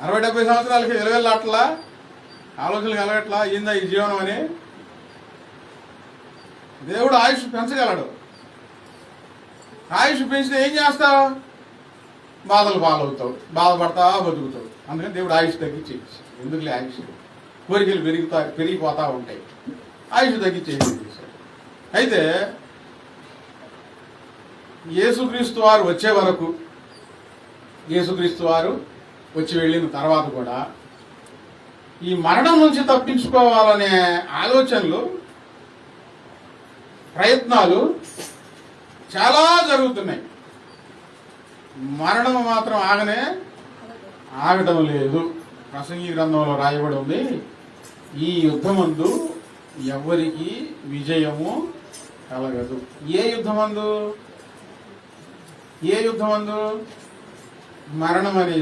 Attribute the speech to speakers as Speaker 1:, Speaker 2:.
Speaker 1: 60-70 సంవత్సరాలకి వెలువెళ్ళట్లా, ఆలోచనలు కలగట్లా, ఏందా ఈ జీవనం అని. దేవుడు ఆయుష్ పెంచగలడు. ఆయుష్ పెంచితే ఏం చేస్తావు? బాధలు పాలవుతావు, బాధపడతా బతుకుతావు. అందుకని దేవుడు ఆయుష్ తగ్గించేసి, ఎందుకులే ఆయుష్, కోరికలు పెరిగిపోతా ఉంటాయి, ఆయుష్ తగ్గించేసి. అయితే యేసుక్రీస్తు వారు వచ్చే వరకు, యేసుక్రీస్తు వారు వచ్చి వెళ్ళిన తర్వాత కూడా ఈ మరణం నుంచి తప్పించుకోవాలనే ఆలోచనలు, ప్రయత్నాలు చాలా జరుగుతున్నాయి. మరణం మాత్రం ఆగటం లేదు. ప్రసంగి గ్రంథంలో రాయబడి ఉంది, ఈ యుద్ధమందు ఎవరికి విజయము కలగదు. ఏ యుద్ధమందు? మరణం అనే